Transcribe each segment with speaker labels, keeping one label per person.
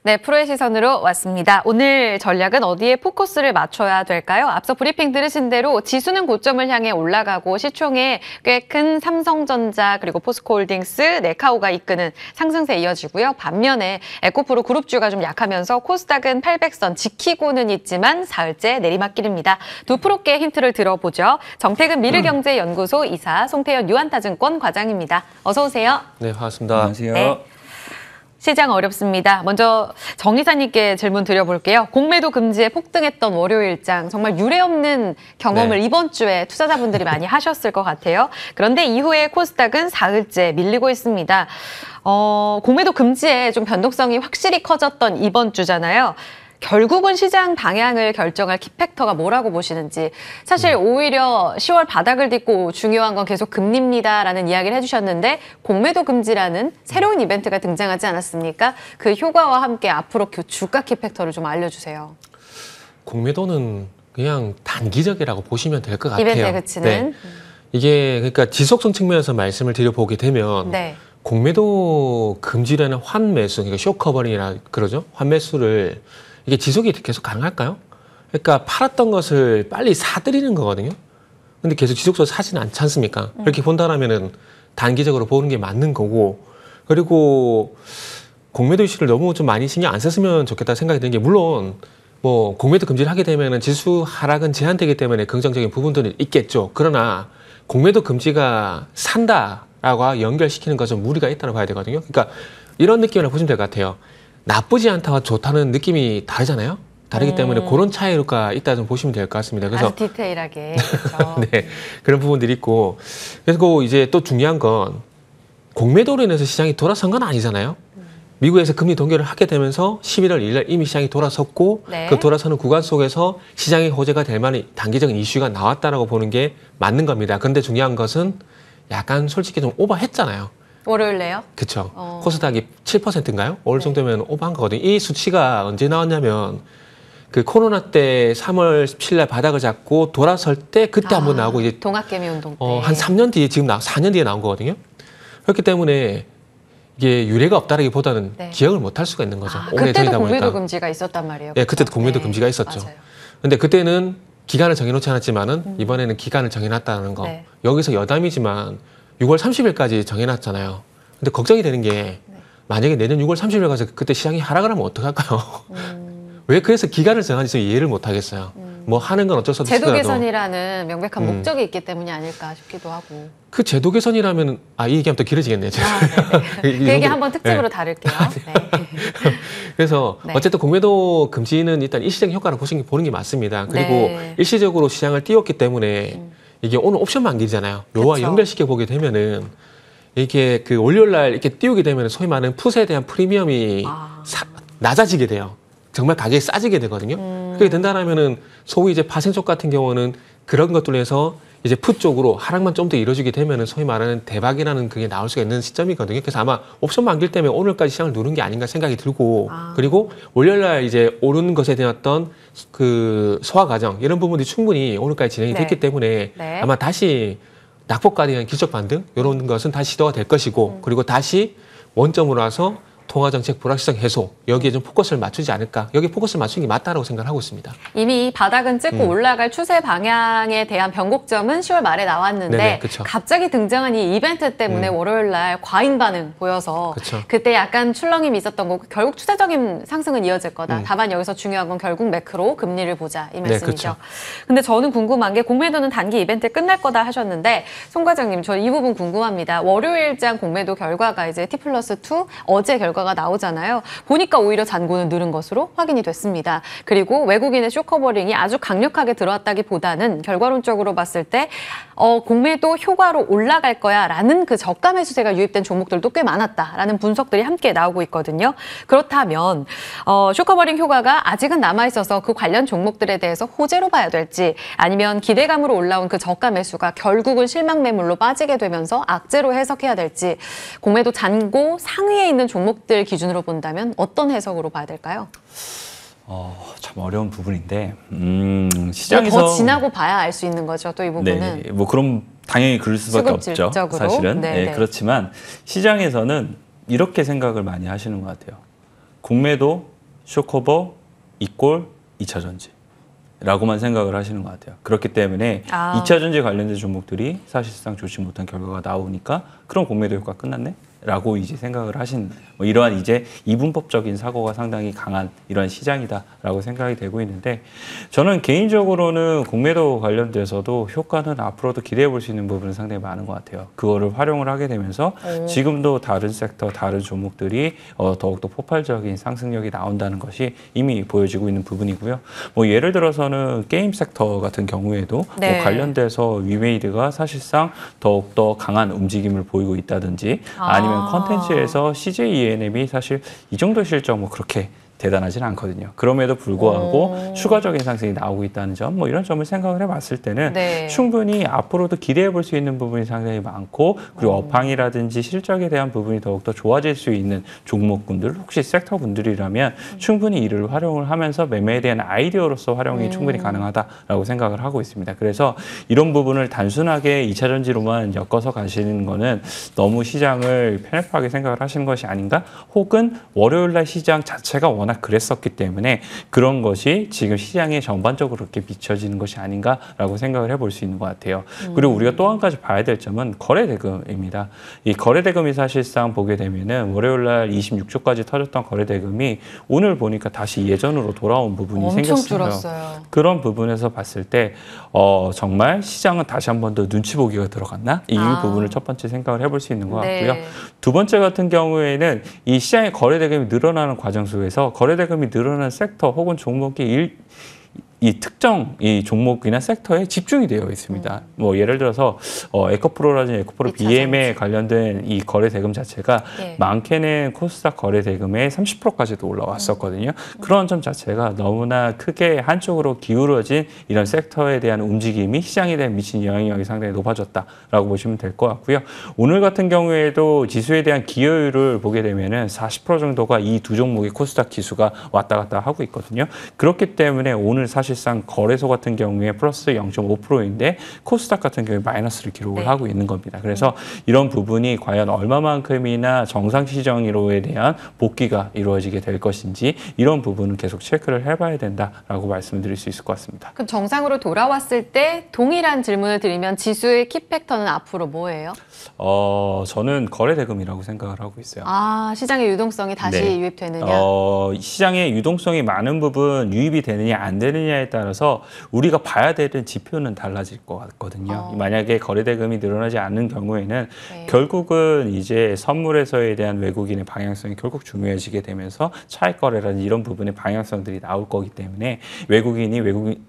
Speaker 1: 네, 프로의 시선으로 왔습니다. 오늘 전략은 어디에 포커스를 맞춰야 될까요? 앞서 브리핑 들으신 대로 지수는 고점을 향해 올라가고 시총에 꽤 큰 삼성전자 그리고 포스코홀딩스, 네카오가 이끄는 상승세 이어지고요. 반면에 에코프로 그룹주가 좀 약하면서 코스닥은 800선 지키고는 있지만 사흘째 내리막길입니다. 두 프로께 힌트를 들어보죠. 정태근 미르경제연구소 이사, 송태현 유한타증권 과장입니다. 어서 오세요.
Speaker 2: 네, 반갑습니다.
Speaker 3: 안녕하세요.
Speaker 1: 네. 시장 어렵습니다. 먼저 정 이사님께 질문 드려볼게요. 공매도 금지에 폭등했던 월요일장 정말 유례없는 경험을
Speaker 2: 네.
Speaker 1: 이번 주에 투자자분들이 많이 하셨을 것 같아요. 그런데 이후에 코스닥은 사흘째 밀리고 있습니다. 공매도 금지에 좀 변동성이 확실히 커졌던 이번 주잖아요. 결국은 시장 방향을 결정할 키팩터가 뭐라고 보시는지. 사실 오히려 10월 바닥을 딛고 중요한 건 계속 금리입니다라는 이야기를 해주셨는데 공매도 금지라는 새로운 이벤트가 등장하지 않았습니까? 그 효과와 함께 앞으로 주가 키팩터를 좀 알려주세요.
Speaker 2: 공매도는 그냥 단기적이라고 보시면 될 것 같아요.
Speaker 1: 이벤트에 그치는.
Speaker 2: 네. 이게 그러니까 지속성 측면에서 말씀을 드려보게 되면
Speaker 1: 네.
Speaker 2: 공매도 금지라는 환매수, 그러니까 쇼커버링이라 그러죠. 환매수를 이게 지속이 계속 가능할까요? 그러니까 팔았던 것을 빨리 사들이는 거거든요. 근데 계속 지속적으로 사지는 않지 않습니까? 그렇게 본다라면은 단기적으로 보는 게 맞는 거고, 그리고 공매도 이슈를 너무 좀 많이 신경 안 썼으면 좋겠다 생각이 드는 게, 물론 뭐 공매도 금지를 하게 되면은 지수 하락은 제한되기 때문에 긍정적인 부분들은 있겠죠. 그러나 공매도 금지가 산다라고 연결시키는 것은 무리가 있다고 봐야 되거든요. 그러니까 이런 느낌이라고 보시면 될 것 같아요. 나쁘지 않다와 좋다는 느낌이 다르잖아요. 다르기 때문에 그런 차이가 있다 좀 보시면 될 것 같습니다. 그래서
Speaker 1: 아주 디테일하게. 그렇죠.
Speaker 2: 네, 그런 부분들이 있고, 그래서 이제 또 중요한 건 공매도로 인해서 시장이 돌아선 건 아니잖아요. 미국에서 금리 동결을 하게 되면서 11월 1일 날 이미 시장이 돌아섰고,
Speaker 1: 네.
Speaker 2: 그 돌아서는 구간 속에서 시장의 호재가 될 만한 단기적인 이슈가 나왔다라고 보는 게 맞는 겁니다. 그런데 중요한 것은 약간 솔직히 좀 오버했잖아요.
Speaker 1: 월요일에요?
Speaker 2: 그렇죠. 코스닥이 7%인가요? 어느 정도면 오버한 거거든요. 이 수치가 언제 나왔냐면 그 코로나 때 3월 17일 날 바닥을 잡고 돌아설 때 그때 한번 나오고, 이제
Speaker 1: 동학개미 운동 때.
Speaker 2: 한 3년 뒤에 지금 4년 뒤에 나온 거거든요. 그렇기 때문에 이게 유례가 없다라기보다는
Speaker 1: 네.
Speaker 2: 기억을 못 할 수가 있는 거죠.
Speaker 1: 그때도
Speaker 2: 오래전이다
Speaker 1: 공매도
Speaker 2: 보니까.
Speaker 1: 금지가 있었단 말이에요.
Speaker 2: 네, 그때도
Speaker 1: 그렇죠?
Speaker 2: 공매도
Speaker 1: 네.
Speaker 2: 금지가 있었죠.
Speaker 1: 맞아요.
Speaker 2: 근데 그때는 기간을 정해놓지 않았지만은 이번에는 기간을 정해놨다는 거.
Speaker 1: 네.
Speaker 2: 여기서 여담이지만 6월 30일까지 정해놨잖아요. 근데 걱정이 되는 게 만약에 내년 6월 30일 가서 그때 시장이 하락을 하면 어떡할까요? 왜 그래서 기간을 정하는지 이해를 못 하겠어요. 뭐 하는 건 어쩔 수 없이
Speaker 1: 제도
Speaker 2: 치더라도.
Speaker 1: 개선이라는 명백한 목적이 있기 때문이 아닐까 싶기도 하고.
Speaker 2: 그 제도 개선이라면 이 얘기하면 또 길어지겠네요.
Speaker 1: 네네. 그 얘기 한번 특집으로
Speaker 2: 네.
Speaker 1: 다룰게요. 네.
Speaker 2: 그래서
Speaker 1: 네.
Speaker 2: 어쨌든 공매도 금지는 일단 일시적인 효과를 보는 게 맞습니다. 그리고
Speaker 1: 네.
Speaker 2: 일시적으로 시장을 띄웠기 때문에 이게 오늘 옵션 만기잖아요. 요와
Speaker 1: 그쵸.
Speaker 2: 연결시켜 보게 되면은 이게 그 월요일 날 이렇게 띄우게 되면 소위 말하는 풋에 대한 프리미엄이 낮아지게 돼요. 정말 가격이 싸지게 되거든요. 그렇게 된다라면은 소위 이제 파생 쪽 같은 경우는 그런 것들로 해서 이제 풋 쪽으로 하락만 좀 더 이루어지게 되면은 소위 말하는 대박이라는 그게 나올 수가 있는 시점이거든요. 그래서 아마 옵션 만기일 때문에 오늘까지 시장을 누른 게 아닌가 생각이 들고, 그리고 월요일 날 이제 오르는 것에 대한 어떤 그 소화 과정 이런 부분들이 충분히 오늘까지 진행이 됐기 때문에
Speaker 1: 네.
Speaker 2: 아마 다시 낙폭과에 대한 기적 반등 이런 것은 다시 시도가 될 것이고, 그리고 다시 원점으로 와서 통화정책 불확실성 해소, 여기에 좀 포커스를 맞추지 않을까. 여기 포커스를 맞추는 게 맞다라고 생각을 하고 있습니다.
Speaker 1: 이미 바닥은 찍고 올라갈 추세 방향에 대한 변곡점은 10월 말에 나왔는데
Speaker 2: 네네, 그쵸.
Speaker 1: 갑자기 등장한 이 이벤트 때문에 월요일 날 과잉 반응 보여서
Speaker 2: 그쵸.
Speaker 1: 그때 약간 출렁임이 있었던 거고 결국 추세적인 상승은 이어질 거다. 다만 여기서 중요한 건 결국 매크로 금리를 보자 이 말씀이죠.
Speaker 2: 그쵸.
Speaker 1: 근데 저는 궁금한 게 공매도는 단기 이벤트 끝날 거다 하셨는데 송 과장님 저 이 부분 궁금합니다. 월요일장 공매도 결과가 이제 T+2 어제 결과가 나오잖아요. 보니까 오히려 잔고는 늘은 것으로 확인이 됐습니다. 그리고 외국인의 쇼커버링이 아주 강력하게 들어왔다기보다는 결과론적으로 봤을 때 공매도 효과로 올라갈 거야라는 그 저가 매수세가 유입된 종목들도 꽤 많았다라는 분석들이 함께 나오고 있거든요. 그렇다면 쇼커버링 효과가 아직은 남아있어서 그 관련 종목들에 대해서 호재로 봐야 될지, 아니면 기대감으로 올라온 그 저가 매수가 결국은 실망 매물로 빠지게 되면서 악재로 해석해야 될지, 공매도 잔고 상위에 있는 종목들 기준으로 본다면 어떤 해석으로 봐야 될까요?
Speaker 3: 참 어려운 부분인데 시장에서
Speaker 1: 더 지나고 봐야 알 수 있는 거죠. 또 이 부분은.
Speaker 3: 네, 뭐 그럼 당연히 그럴 수밖에 없죠.
Speaker 1: 수급질적으로.
Speaker 3: 사실은.
Speaker 1: 네, 네.
Speaker 3: 그렇지만 시장에서는 이렇게 생각을 많이 하시는 것 같아요. 공매도 쇼커버 이꼴 2차 전지라고만 생각을 하시는 것 같아요. 그렇기 때문에 2차 전지 관련된 종목들이 사실상 좋지 못한 결과가 나오니까 그럼 공매도 효과 끝났네? 라고 이제 생각을 하신 뭐 이러한 이제 이분법적인 사고가 상당히 강한 이런 시장이다라고 생각이 되고 있는데 저는 개인적으로는 공매도 관련돼서도 효과는 앞으로도 기대해 볼 수 있는 부분은 상당히 많은 것 같아요. 그거를 활용을 하게 되면서 지금도 다른 섹터, 다른 종목들이 더욱더 폭발적인 상승력이 나온다는 것이 이미 보여지고 있는 부분이고요. 뭐 예를 들어서는 게임 섹터 같은 경우에도
Speaker 1: 네.
Speaker 3: 뭐 관련돼서 위메이드가 사실상 더욱더 강한 움직임을 보이고 있다든지 아니면 컨텐츠에서 CJ ENM이 사실 이 정도 실적 뭐 그렇게 대단하지는 않거든요. 그럼에도 불구하고 추가적인 상승이 나오고 있다는 점, 뭐 이런 점을 생각을 해봤을 때는
Speaker 1: 네.
Speaker 3: 충분히 앞으로도 기대해 볼 수 있는 부분이 상당히 많고 그리고 업황이라든지 실적에 대한 부분이 더욱더 좋아질 수 있는 종목군들, 혹시 섹터분들이라면 충분히 이를 활용을 하면서 매매에 대한 아이디어로서 활용이 충분히 가능하다라고 생각을 하고 있습니다. 그래서 이런 부분을 단순하게 2차 전지로만 엮어서 가시는 거는 너무 시장을 편협하게 생각을 하시는 것이 아닌가? 혹은 월요일날 시장 자체가 워낙 그랬었기 때문에 그런 것이 지금 시장에 전반적으로 그렇게 비춰지는 것이 아닌가라고 생각을 해볼 수 있는 것 같아요. 그리고 우리가 또 한 가지 봐야 될 점은 거래대금입니다. 이 거래대금이 사실상 보게 되면은 월요일날 26조까지 터졌던 거래대금이 오늘 보니까 다시 예전으로 돌아온 부분이
Speaker 1: 엄청
Speaker 3: 생겼어요.
Speaker 1: 줄었어요.
Speaker 3: 그런 부분에서 봤을 때 정말 시장은 다시 한 번 더 눈치 보기가 들어갔나? 이 부분을 첫 번째 생각을 해볼 수 있는 것 같고요.
Speaker 1: 네.
Speaker 3: 두 번째 같은 경우에는 이 시장의 거래대금이 늘어나는 과정 속에서 거래대금이 늘어나는 섹터 혹은 종목이 이 특정 이 종목이나 섹터에 집중이 되어 있습니다. 뭐 예를 들어서 에코프로라든지 에코프로 BM에 관련된 이 거래 대금 자체가
Speaker 1: 네.
Speaker 3: 많게는 코스닥 거래 대금의 30%까지도 올라왔었거든요. 그런 점 자체가 너무나 크게 한쪽으로 기울어진 이런 섹터에 대한 움직임이 시장에 대한 미친 영향력이 상당히 높아졌다라고 보시면 될 것 같고요. 오늘 같은 경우에도 지수에 대한 기여율을 보게 되면은 40% 정도가 이 두 종목의 코스닥 지수가 왔다 갔다 하고 있거든요. 그렇기 때문에 오늘 사실상 거래소 같은 경우에 플러스 0.5%인데 코스닥 같은 경우에 마이너스를 기록을 하고 있는 겁니다. 그래서 이런 부분이 과연 얼마만큼이나 정상 시장으로에 대한 복귀가 이루어지게 될 것인지 이런 부분은 계속 체크를 해봐야 된다라고 말씀드릴 수 있을 것 같습니다.
Speaker 1: 그럼 정상으로 돌아왔을 때 동일한 질문을 드리면 지수의 키팩터는 앞으로 뭐예요?
Speaker 3: 저는 거래 대금이라고 생각을 하고 있어요.
Speaker 1: 시장의 유동성이 다시
Speaker 3: 네.
Speaker 1: 유입되느냐?
Speaker 3: 시장의 유동성이 많은 부분 유입이 되느냐 안 되느냐에 따라서 우리가 봐야 되는 지표는 달라질 것 같거든요. 만약에 거래 대금이 늘어나지 않는 경우에는
Speaker 1: 네.
Speaker 3: 결국은 이제 선물에서에 대한 외국인의 방향성이 결국 중요해지게 되면서 차익 거래라든지 이런 부분의 방향성들이 나올 거기 때문에 외국인이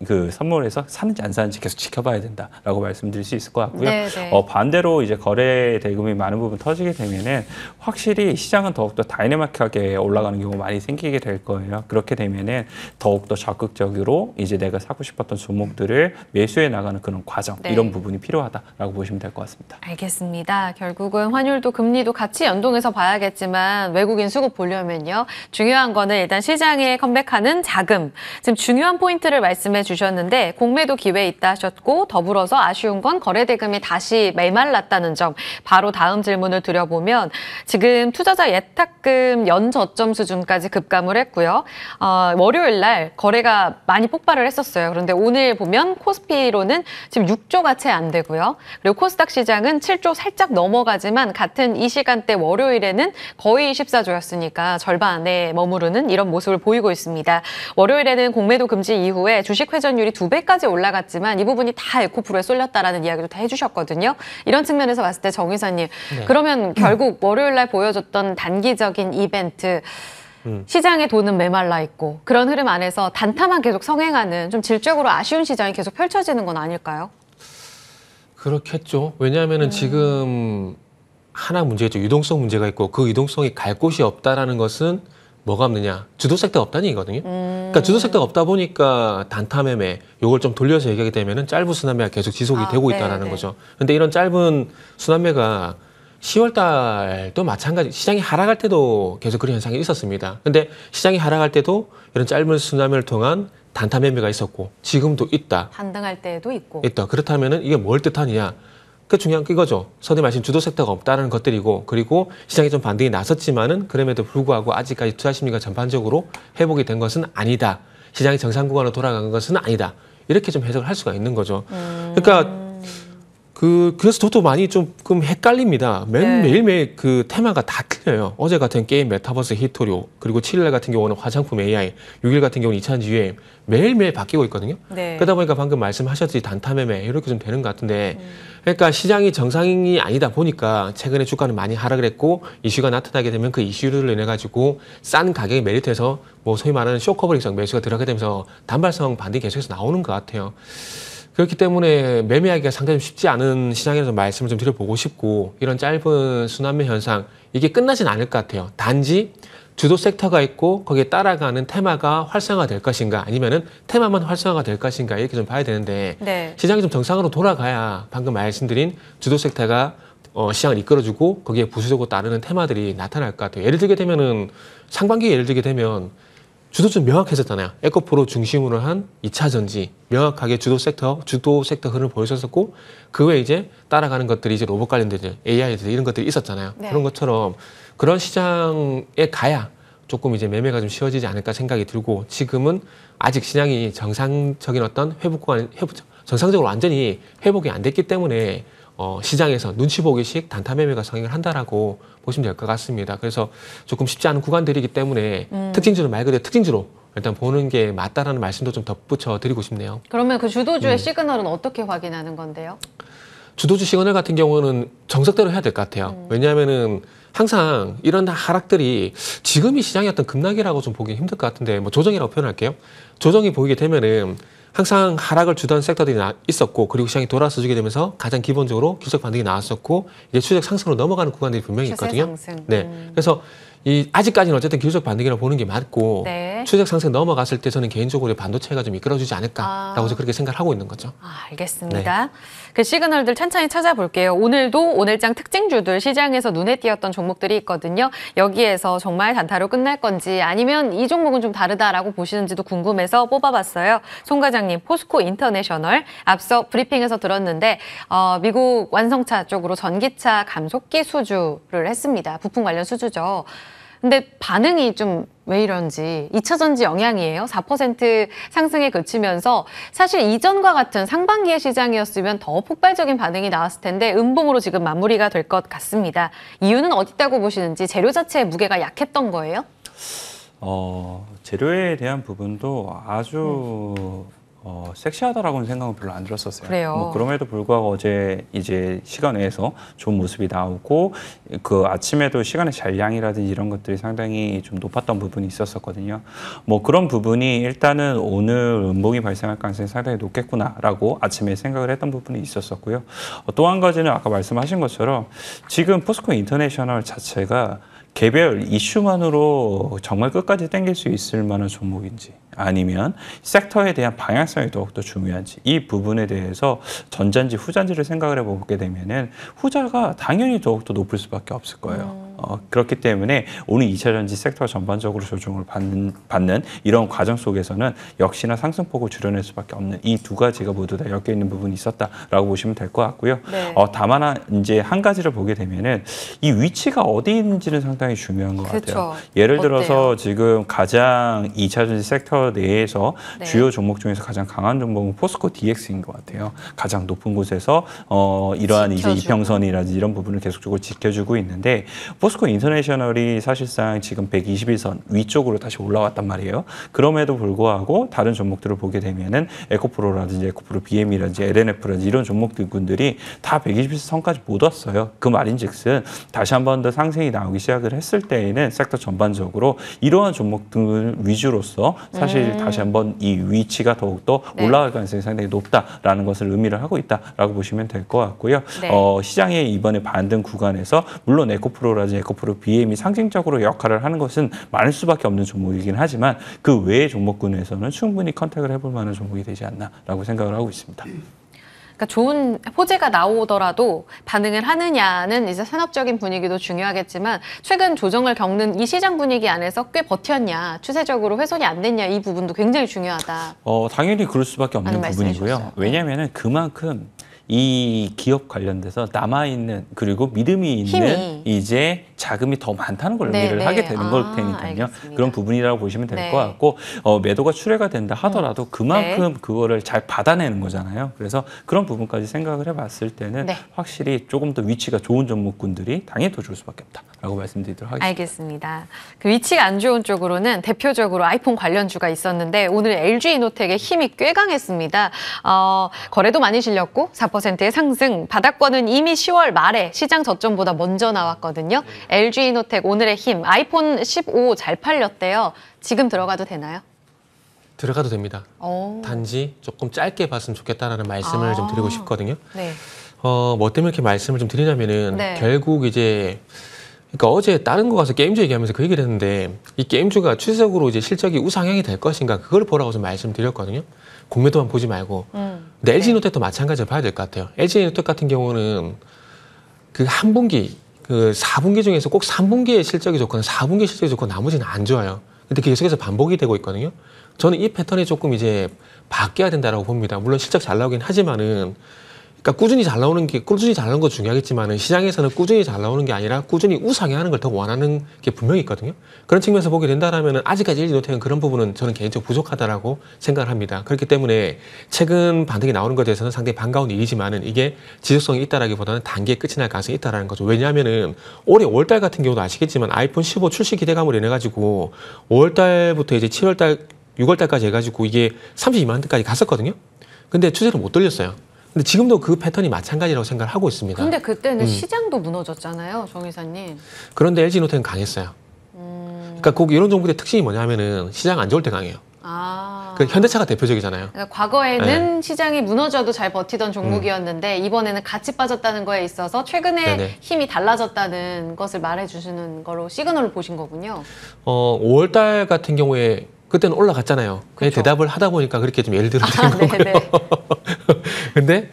Speaker 3: 그 선물에서 사는지 안 사는지 계속 지켜봐야 된다라고 말씀드릴 수 있을 것 같고요.
Speaker 1: 네, 네.
Speaker 3: 반대로 이제 거래 대금이 많은 부분 터지게 되면은 확실히 시장은 더욱더 다이내믹하게 올라가는 경우가 많이 생기게 될 거예요. 그렇게 되면은 더욱더 적극적으로 이제 내가 사고 싶었던 종목들을 매수해 나가는 그런 과정
Speaker 1: 네.
Speaker 3: 이런 부분이 필요하다라고 보시면 될 것 같습니다.
Speaker 1: 알겠습니다. 결국은 환율도 금리도 같이 연동해서 봐야겠지만 외국인 수급 보려면요. 중요한 거는 일단 시장에 컴백하는 자금. 지금 중요한 포인트를 말씀해 주셨는데 공매도 기회 있다 하셨고 더불어서 아쉬운 건 거래대금이 다시 메말랐다는 점. 바로 다음 질문을 드려보면 지금 투자자 예탁금 연저점 수준까지 급감을 했고요. 월요일 날 거래가 많이 폭발을 했었어요. 그런데 오늘 보면 코스피로는 지금 6조가 채 안 되고요. 그리고 코스닥 시장은 7조 살짝 넘어가지만 같은 이 시간대 월요일에는 거의 14조였으니까 절반에 머무르는 이런 모습을 보이고 있습니다. 월요일에는 공매도 금지 이후에 주식 회전율이 2배까지 올라갔지만 이 부분이 다 에코프로에 쏠렸다라는 이야기도 다 해주셨거든요. 이런 측면에서 봤을 때 정 이사님, 그러면 결국 월요일 날 보여줬던 단기적인 이벤트 시장의 돈은 메말라 있고 그런 흐름 안에서 단타만 계속 성행하는 좀 질적으로 아쉬운 시장이 계속 펼쳐지는 건 아닐까요?
Speaker 2: 그렇겠죠. 왜냐하면은 지금 하나 문제가 있죠. 유동성 문제가 있고 그 유동성이 갈 곳이 없다라는 것은 뭐가 없느냐? 주도 섹터가 없다는 얘기거든요. 그러니까 주도 섹터가 없다 보니까 단타 매매 요걸 좀 돌려서 얘기하게 되면은 짧은 순환매가 계속 지속이 되고 있다라는 거죠. 근데 이런 짧은 순환매가 10월 달도 마찬가지 시장이 하락할 때도 계속 그런 현상이 있었습니다. 근데 시장이 하락할 때도 이런 짧은 순환매를 통한 단타 매매가 있었고 지금도 있다.
Speaker 1: 반등할 때도 있고.
Speaker 2: 있다. 그렇다면은 이게 뭘 뜻하느냐? 그 중요한 이거죠. 서두에 말씀 주도 섹터가 없다는 것들이고, 그리고 시장에 좀 반등이 났었지만은 그럼에도 불구하고 아직까지 투자 심리가 전반적으로 회복이 된 것은 아니다. 시장이 정상 구간으로 돌아간 것은 아니다. 이렇게 좀 해석을 할 수가 있는 거죠. 그러니까 그래서 저도 많이 조금 헷갈립니다. 매일매일 그 테마가 다 틀려요. 어제 같은 게임, 메타버스, 히토류, 그리고 7일 같은 경우는 화장품 AI, 6일 같은 경우는 2차전지 유행, 매일매일 바뀌고 있거든요.
Speaker 1: 네.
Speaker 2: 그러다 보니까 방금 말씀하셨듯이 단타 매매 이렇게 좀 되는 것 같은데, 그러니까 시장이 정상이 아니다 보니까 최근에 주가는 많이 하락을 했고, 이슈가 나타나게 되면 그 이슈를 인해 가지고 싼 가격에 메리트해서 뭐 소위 말하는 쇼커버링성 매수가 들어가게 되면서 단발성 반등이 계속해서 나오는 것 같아요. 그렇기 때문에 매매하기가 상당히 쉽지 않은 시장에서 말씀을 좀 드려보고 싶고, 이런 짧은 순환매 현상, 이게 끝나진 않을 것 같아요. 단지 주도 섹터가 있고 거기에 따라가는 테마가 활성화될 것인가, 아니면은 테마만 활성화가 될 것인가, 이렇게 좀 봐야 되는데,
Speaker 1: 네.
Speaker 2: 시장이 좀 정상으로 돌아가야 방금 말씀드린 주도 섹터가 시장을 이끌어주고 거기에 부수적으로 따르는 테마들이 나타날 것 같아요. 예를 들게 되면은 상반기에 예를 들게 되면 주도 좀 명확해졌잖아요. 에코프로 중심으로 한 2차 전지 명확하게 주도 섹터 흐름을 보여줬었고, 그 외에 이제 따라가는 것들이 이제 로봇 관련된 AI들 이런 것들이 있었잖아요.
Speaker 1: 네.
Speaker 2: 그런 것처럼 그런 시장에 가야 조금 이제 매매가 좀 쉬워지지 않을까 생각이 들고, 지금은 아직 시장이 정상적인 어떤 정상적으로 완전히 회복이 안 됐기 때문에 시장에서 눈치 보기식 단타 매매가 성행을 한다라고 보시면 될 것 같습니다. 그래서 조금 쉽지 않은 구간들이기 때문에 특징주는 말 그대로 특징주로 일단 보는 게 맞다라는 말씀도 좀 덧붙여 드리고 싶네요.
Speaker 1: 그러면 그 주도주의 시그널은 어떻게 확인하는 건데요?
Speaker 2: 주도주 시그널 같은 경우는 정석대로 해야 될 것 같아요. 왜냐하면은 항상 이런 하락들이 지금이 시장의 어떤 급락이라고 좀 보기 힘들 것 같은데, 뭐 조정이라고 표현할게요. 조정이 보이게 되면은 항상 하락을 주던 섹터들이 있었고, 그리고 시장이 돌아서 주게 되면서 가장 기본적으로 기술적 반등이 나왔었고, 이제 추세적 상승으로 넘어가는 구간들이 분명히 있거든요.
Speaker 1: 상승.
Speaker 2: 네. 그래서 아직까지는 어쨌든 기술적 반등이라고 보는 게 맞고,
Speaker 1: 네.
Speaker 2: 추세적 상승 넘어갔을 때 저는 개인적으로 반도체가 좀 이끌어주지 않을까라고 그렇게 생각을 하고 있는 거죠.
Speaker 1: 알겠습니다. 그 시그널들 천천히 찾아볼게요. 오늘도 오늘장 특징주들 시장에서 눈에 띄었던 종목들이 있거든요. 여기에서 정말 단타로 끝날 건지, 아니면 이 종목은 좀 다르다라고 보시는지도 궁금해서 뽑아봤어요. 송 과장님, 포스코 인터내셔널 앞서 브리핑에서 들었는데 미국 완성차 쪽으로 전기차 감속기 수주를 했습니다. 부품 관련 수주죠. 근데 반응이 좀 왜 이런지, 2차 전지 영향이에요. 4% 상승에 그치면서 사실 이전과 같은 상반기의 시장이었으면 더 폭발적인 반응이 나왔을 텐데 음봉으로 지금 마무리가 될 것 같습니다. 이유는 어디 있다고 보시는지, 재료 자체의 무게가 약했던 거예요?
Speaker 3: 재료에 대한 부분도 아주 섹시하다라고는 생각은 별로 안 들었었어요.
Speaker 1: 그래요.
Speaker 3: 뭐 그럼에도 불구하고 어제 이제 시간 외에서 좋은 모습이 나오고, 그 아침에도 시간의 잔량이라든지 이런 것들이 상당히 좀 높았던 부분이 있었었거든요. 뭐 그런 부분이 일단은 오늘 음봉이 발생할 가능성이 상당히 높겠구나라고 아침에 생각을 했던 부분이 있었었고요. 또 한 가지는 아까 말씀하신 것처럼 지금 포스코 인터내셔널 자체가 개별 이슈만으로 정말 끝까지 땡길 수 있을 만한 종목인지, 아니면 섹터에 대한 방향성이 더욱더 중요한지, 이 부분에 대해서 전자인지 후자인지를 생각을 해보게 되면은 후자가 당연히 더욱더 높을 수밖에 없을 거예요. 그렇기 때문에 오늘 2차 전지 섹터 전반적으로 조정을 받는 이런 과정 속에서는 역시나 상승폭을 줄여낼 수밖에 없는 이 두 가지가 모두 다 엮여 있는 부분이 있었다라고 보시면 될 것 같고요.
Speaker 1: 네.
Speaker 3: 다만 이제 한 가지를 보게 되면은 이 위치가 어디 있는지는 상당히 중요한 것
Speaker 1: 그쵸.
Speaker 3: 같아요. 예를
Speaker 1: 어때요?
Speaker 3: 들어서 지금 가장 2차 전지 섹터 내에서
Speaker 1: 네.
Speaker 3: 주요 종목 중에서 가장 강한 종목은 포스코 DX인 것 같아요. 가장 높은 곳에서 이러한 이제
Speaker 1: 지켜주고.
Speaker 3: 이평선이라든지 이런 부분을 계속적으로 지켜주고 있는데, 포스코 인터내셔널이 사실상 지금 121선 위쪽으로 다시 올라왔단 말이에요. 그럼에도 불구하고 다른 종목들을 보게 되면은 에코프로라든지 에코프로 BM이라든지 LNF라든지 이런 종목들이 다 121선까지 못 왔어요. 그 말인즉슨 다시 한 번 더 상승이 나오기 시작을 했을 때에는 섹터 전반적으로 이러한 종목들 위주로서 사실 다시 한번 이 위치가 더욱더
Speaker 1: 네.
Speaker 3: 올라갈 가능성이 상당히 높다라는 것을 의미를 하고 있다라고 보시면 될 것 같고요.
Speaker 1: 네.
Speaker 3: 시장의 이번에 반등 구간에서 물론 에코프로라든지 에코프로 BM이 상징적으로 역할을 하는 것은 많을 수밖에 없는 종목이긴 하지만, 그 외의 종목군에서는 충분히 컨택을 해볼 만한 종목이 되지 않나라고 생각을 하고 있습니다.
Speaker 1: 그러니까 좋은 호재가 나오더라도 반응을 하느냐는 이제 산업적인 분위기도 중요하겠지만, 최근 조정을 겪는 이 시장 분위기 안에서 꽤 버텼냐, 추세적으로 훼손이 안 됐냐, 이 부분도 굉장히 중요하다.
Speaker 3: 당연히 그럴 수밖에 없는
Speaker 1: 라는 말씀해
Speaker 3: 부분이고요.
Speaker 1: 주셨어요.
Speaker 3: 왜냐하면 그만큼 이 기업 관련돼서 남아있는 그리고 믿음이 있는
Speaker 1: 힘이.
Speaker 3: 이제 자금이 더 많다는 걸
Speaker 1: 네,
Speaker 3: 의미를
Speaker 1: 네.
Speaker 3: 하게 되는 걸
Speaker 1: 아,
Speaker 3: 테니까요.
Speaker 1: 알겠습니다.
Speaker 3: 그런 부분이라고 보시면 될
Speaker 1: 네.
Speaker 3: 것 같고 매도가 출회가 된다 하더라도 그만큼 그거를 잘 받아내는 거잖아요. 그래서 그런 부분까지 생각을 해봤을 때는
Speaker 1: 네.
Speaker 3: 확실히 조금 더 위치가 좋은 종목군들이 당연히 더 좋을 수밖에 없다라고 말씀드리도록 하겠습니다.
Speaker 1: 알겠습니다. 그 위치가 안 좋은 쪽으로는 대표적으로 아이폰 관련주가 있었는데 오늘 LG이노텍의 힘이 꽤 강했습니다. 거래도 많이 실렸고 4%의 상승, 바닥권은 이미 10월 말에 시장 저점보다 먼저 나왔거든요. LG이노텍 오늘의 힘, 아이폰 15 잘 팔렸대요. 지금 들어가도 되나요?
Speaker 2: 들어가도 됩니다.
Speaker 1: 오.
Speaker 2: 단지 조금 짧게 봤으면 좋겠다라는 말씀을 좀 드리고 싶거든요.
Speaker 1: 네.
Speaker 2: 뭐 때문에 이렇게 말씀을 좀 드리냐면은
Speaker 1: 네.
Speaker 2: 결국 이제 그러니까 어제 다른 거 가서 게임주 얘기하면서 그 얘기를 했는데 이 게임주가 추세적으로 이제 실적이 우상향이 될 것인가 그걸 보라고 좀 말씀드렸거든요. 공매도만 보지 말고. 근데 LG이노텍도 마찬가지로 봐야 될 것 같아요. LG이노텍 같은 경우는 그 한 분기, 그 4분기 중에서 꼭 3분기에 실적이 좋거나 4분기 실적이 좋고 나머지는 안 좋아요. 근데 계속해서 반복이 되고 있거든요. 저는 이 패턴이 조금 이제 바뀌어야 된다라고 봅니다. 물론 실적 잘 나오긴 하지만은 그러니까 꾸준히 잘 나오는 거 중요하겠지만은 시장에서는 꾸준히 잘 나오는 게 아니라 꾸준히 우상향하는 걸 더 원하는 게 분명히 있거든요. 그런 측면에서 보게 된다라면은 아직까지 LG노텍은 그런 부분은 저는 개인적으로 부족하다라고 생각을 합니다. 그렇기 때문에 최근 반등이 나오는 것에 대해서는 상당히 반가운 일이지만은 이게 지속성이 있다라기보다는 단기에 끝이 날 가능성이 있다라는 거죠. 왜냐하면은 올해 5월달 같은 경우도 아시겠지만 아이폰 15 출시 기대감으로 인해 가지고 5월달부터 이제 7월달, 6월달까지 해가지고 이게 32만 대까지 갔었거든요. 근데 추세를 못 돌렸어요. 근데 지금도 그 패턴이 마찬가지라고 생각을 하고 있습니다.
Speaker 1: 근데 그때는 시장도 무너졌잖아요, 정 이사님.
Speaker 2: 그런데 LG노텍은 강했어요. 그러니까 꼭 이런 종목의 특징이 뭐냐면은 시장 안 좋을 때 강해요. 그 현대차가 대표적이잖아요.
Speaker 1: 그러니까 과거에는 시장이 무너져도 잘 버티던 종목이었는데 이번에는 같이 빠졌다는 거에 있어서 최근에
Speaker 2: 네네.
Speaker 1: 힘이 달라졌다는 것을 말해주시는 거로 시그널을 보신 거군요.
Speaker 2: 5월달 같은 경우에 그때는 올라갔잖아요.
Speaker 1: 그쵸.
Speaker 2: 대답을 하다 보니까 그렇게 좀 예를 들어 드린 거고요.
Speaker 1: 네네.
Speaker 2: 근데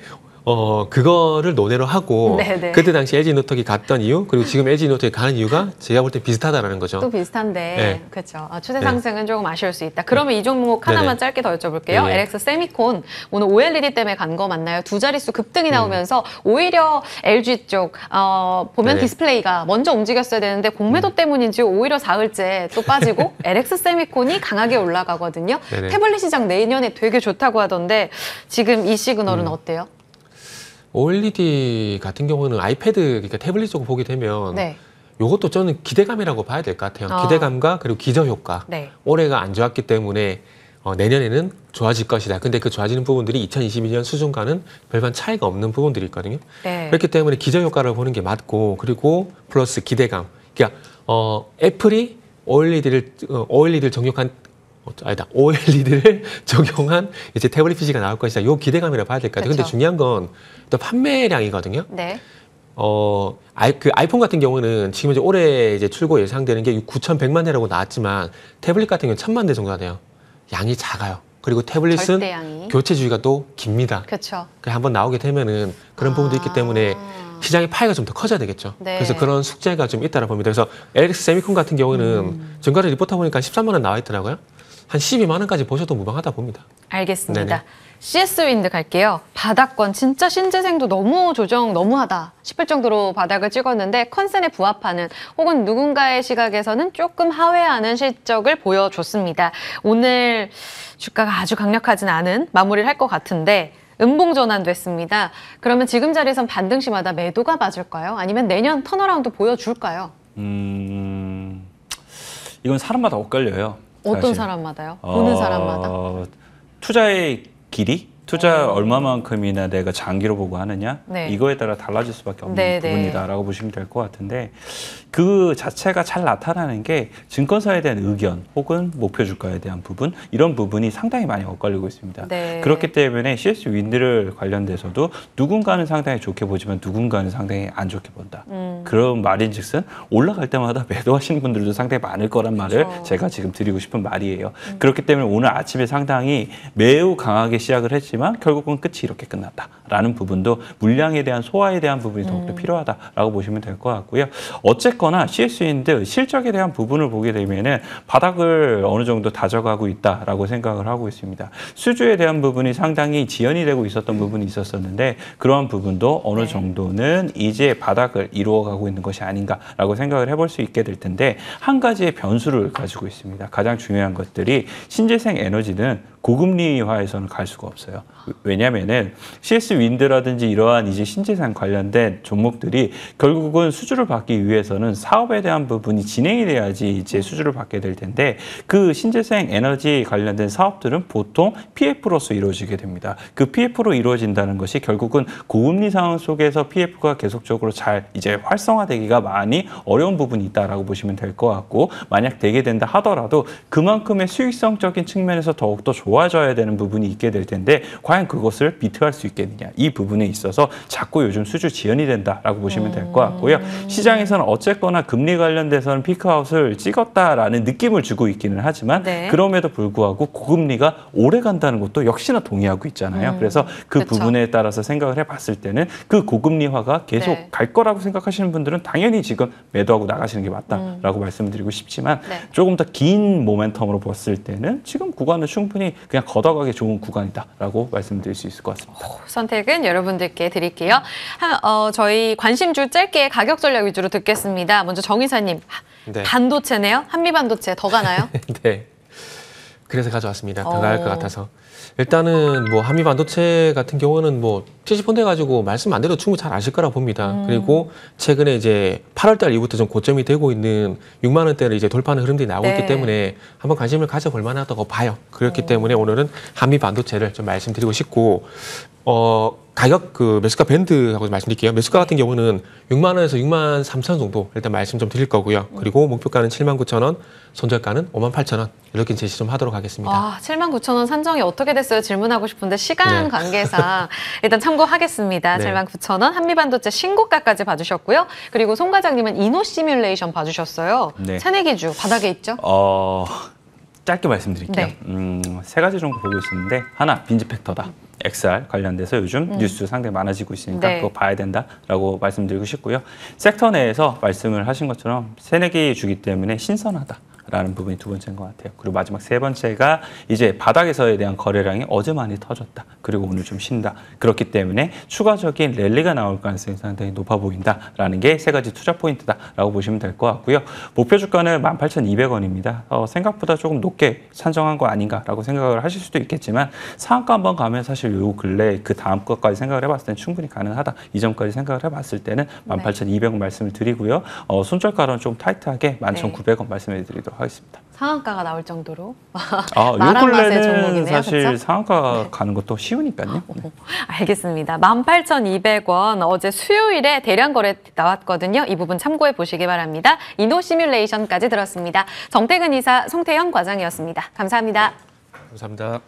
Speaker 2: 그거를 논외로 하고
Speaker 1: 네네.
Speaker 2: 그때 당시 LG노텍이 갔던 이유 그리고 지금 LG노텍이 가는 이유가 제가 볼 때 비슷하다라는 거죠.
Speaker 1: 또 비슷한데
Speaker 2: 네.
Speaker 1: 그렇죠. 추세 상승은 조금 아쉬울 수 있다. 그러면 이 종목 하나만
Speaker 2: 네네.
Speaker 1: 짧게 더 여쭤볼게요.
Speaker 2: 네.
Speaker 1: LX 세미콘 오늘 OLED 때문에 간 거 맞나요? 두 자릿수 급등이 나오면서 오히려 LG 쪽 보면
Speaker 2: 네네.
Speaker 1: 디스플레이가 먼저 움직였어야 되는데 공매도 때문인지 오히려 사흘째 또 빠지고 LX 세미콘이 강하게 올라가거든요.
Speaker 2: 네네.
Speaker 1: 태블릿 시장 내년에 되게 좋다고 하던데 지금 이 시그널은 어때요?
Speaker 2: OLED 같은 경우는 아이패드, 그러니까 태블릿 쪽으로 보게 되면
Speaker 1: 네.
Speaker 2: 이것도 저는 기대감이라고 봐야 될 것 같아요. 기대감과 그리고 기저 효과.
Speaker 1: 네.
Speaker 2: 올해가 안 좋았기 때문에 내년에는 좋아질 것이다. 근데 그 좋아지는 부분들이 2022년 수준과는 별반 차이가 없는 부분들이 있거든요.
Speaker 1: 네.
Speaker 2: 그렇기 때문에 기저 효과를 보는 게 맞고 그리고 플러스 기대감. 그러니까 애플이 OLED를 OLED를 적용한 이제 태블릿 PC가 나올 것이다. 요 기대감이라 봐야 될 것 같아요. 근데
Speaker 1: 그쵸.
Speaker 2: 중요한 건 또 판매량이거든요.
Speaker 1: 네.
Speaker 2: 아이폰 같은 경우는 지금 이제 올해 이제 출고 예상되는 게 9,100만 대라고 나왔지만 태블릿 같은 경우는 1,000만 대 정도가 돼요. 양이 작아요. 그리고 태블릿은
Speaker 1: 절대양이.
Speaker 2: 교체 주기가 또 깁니다.
Speaker 1: 그렇죠.
Speaker 2: 한번 나오게 되면은 그런 부분도 있기 때문에 시장의 파이가 좀 더 커져야 되겠죠.
Speaker 1: 네.
Speaker 2: 그래서 그런 숙제가 좀 있다고 봅니다. 그래서 LX 세미콘 같은 경우는 전가를 리포트 보니까 13만 원 나와 있더라고요. 한 12만 원까지 보셔도 무방하다 봅니다.
Speaker 1: 알겠습니다.
Speaker 2: 네네.
Speaker 1: CS 윈드 갈게요. 바닥권 진짜 신재생도 너무 조정 너무하다 싶을 정도로 바닥을 찍었는데 컨센에 부합하는 혹은 누군가의 시각에서는 조금 하회하는 실적을 보여줬습니다. 오늘 주가가 아주 강력하진 않은 마무리를 할 것 같은데 음봉 전환됐습니다. 그러면 지금 자리에선 반등시마다 매도가 맞을까요? 아니면 내년 턴어라운드 보여줄까요?
Speaker 3: 이건 사람마다 엇갈려요.
Speaker 1: 어떤
Speaker 3: 사실.
Speaker 1: 사람마다요? 보는 사람마다?
Speaker 3: 투자의 길이? 투자 얼마만큼이나 내가 장기로 보고 하느냐?
Speaker 1: 네.
Speaker 3: 이거에 따라 달라질 수밖에 없는
Speaker 1: 네,
Speaker 3: 부분이다라고 보시면 될 것 같은데 그 자체가 잘 나타나는 게 증권사에 대한 의견 혹은 목표 주가에 대한 부분 이런 부분이 상당히 많이 엇갈리고 있습니다.
Speaker 1: 네.
Speaker 3: 그렇기 때문에 CS 윈드를 관련돼서도 누군가는 상당히 좋게 보지만 누군가는 상당히 안 좋게 본다. 그런 말인즉슨 올라갈 때마다 매도하시는 분들도 상당히 많을 거란 말을 제가 지금 드리고 싶은 말이에요. 그렇기 때문에 오늘 아침에 상당히 매우 강하게 시작을 했지만 하지만 결국은 끝이 이렇게 끝났다라는 부분도 물량에 대한 소화에 대한 부분이 더욱더 필요하다라고 보시면 될 것 같고요. 어쨌거나 CS인데 실적에 대한 부분을 보게 되면은 바닥을 어느 정도 다져가고 있다라고 생각을 하고 있습니다. 수주에 대한 부분이 상당히 지연이 되고 있었던 부분이 있었었는데 그러한 부분도 어느 정도는 이제 바닥을 이루어가고 있는 것이 아닌가라고 생각을 해볼 수 있게 될 텐데 한 가지의 변수를 가지고 있습니다. 가장 중요한 것들이 신재생 에너지는 고금리화에서는 갈 수가 없어요. 왜냐하면은 CS 윈드라든지 이러한 이제 신재생 관련된 종목들이 결국은 수주를 받기 위해서는 사업에 대한 부분이 진행이 돼야지 이제 수주를 받게 될 텐데 그 신재생 에너지 관련된 사업들은 보통 PF로서 이루어지게 됩니다. 그 PF로 이루어진다는 것이 결국은 고금리 상황 속에서 PF가 계속적으로 잘 이제 활성화되기가 많이 어려운 부분이 있다라고 보시면 될 것 같고 만약 되게 된다 하더라도 그만큼의 수익성적인 측면에서 더욱더 좋아져야 되는 부분이 있게 될 텐데 과연 그것을 비트할 수 있겠느냐 이 부분에 있어서 자꾸 요즘 수주 지연이 된다라고 보시면 될 것 같고요. 시장에서는 어쨌거나 금리 관련돼서는 피크아웃을 찍었다라는 느낌을 주고 있기는 하지만 그럼에도 불구하고 고금리가 오래 간다는 것도 역시나 동의하고 있잖아요. 그래서 그
Speaker 1: 그쵸.
Speaker 3: 부분에 따라서 생각을 해봤을 때는 그 고금리화가 계속 갈 거라고 생각하시는 분들은 당연히 지금 매도하고 나가시는 게 맞다라고 말씀드리고 싶지만 조금 더 긴 모멘텀으로 봤을 때는 지금 구간은 충분히 그냥 걷어가기 좋은 구간이다라고 말씀드릴 수 있을 것 같습니다.
Speaker 1: 선택은 여러분들께 드릴게요. 저희 관심주 짧게 가격 전략 위주로 듣겠습니다. 먼저 정 이사님, 반도체네요? 한미반도체 더 가나요?
Speaker 2: 네. 그래서 가져왔습니다. 더 나을 것 같아서. 일단은 뭐 한미 반도체 같은 경우는 뭐 70% 가지고 말씀 안 드려도 충분히 잘 아실 거라 봅니다. 그리고 최근에 이제 8월달 이후부터 좀 고점이 되고 있는 6만 원대를 이제 돌파하는 흐름들이 나오고 있기 때문에 한번 관심을 가져볼 만하다고 봐요. 그렇기 때문에 오늘은 한미 반도체를 좀 말씀드리고 싶고 가격 매수가 밴드하고 말씀드릴게요. 매수가 같은 경우는 6만 원에서 6만 3천 원 정도 일단 말씀 좀 드릴 거고요. 그리고 목표가는 7만 9천 원, 손절가는 5만 8천 원 이렇게 제시 좀 하도록 하겠습니다.
Speaker 1: 7만 9천 원 산정이 어떻게 됐어요? 질문하고 싶은데 시간 관계상 일단 참고하겠습니다. 7만 9천 원, 한미반도체 신고가까지 봐주셨고요. 그리고 송 과장님은 이노 시뮬레이션 봐주셨어요. 새내기주 바닥에 있죠?
Speaker 3: 짧게 말씀드릴게요. 세 가지 정도 보고 있었는데 하나 빈지 팩터다. XR 관련돼서 요즘 뉴스 상당히 많아지고 있으니까 그거 봐야 된다라고 말씀드리고 싶고요. 섹터 내에서 말씀을 하신 것처럼 새내기 주기 때문에 신선하다라는 부분이 두 번째인 것 같아요. 그리고 마지막 세 번째가 이제 바닥에서에 대한 거래량이 어제 많이 터졌다. 그리고 오늘 좀 쉰다. 그렇기 때문에 추가적인 랠리가 나올 가능성이 상당히 높아 보인다라는 게 세 가지 투자 포인트다라고 보시면 될 것 같고요. 목표 주가는 18,200원입니다. 생각보다 조금 높게 산정한 거 아닌가라고 생각을 하실 수도 있겠지만 상한가 한번 가면 사실 요 근래 그 다음 것까지 생각을 해봤을 때는 충분히 가능하다. 이 점까지 생각을 해봤을 때는 18,200원 말씀을 드리고요. 손절가로는 좀 타이트하게 11,900원 말씀을 드리도록 하겠습니다.
Speaker 1: 상한가가 나올 정도로
Speaker 3: 요 근래는 사실 그쵸? 상한가 가는 것도 쉬우니까요.
Speaker 1: 알겠습니다. 18,200원 어제 수요일에 대량 거래 나왔거든요. 이 부분 참고해 보시기 바랍니다. 이노 시뮬레이션까지 들었습니다. 정태근 이사, 송태현 과장이었습니다. 감사합니다.
Speaker 2: 감사합니다.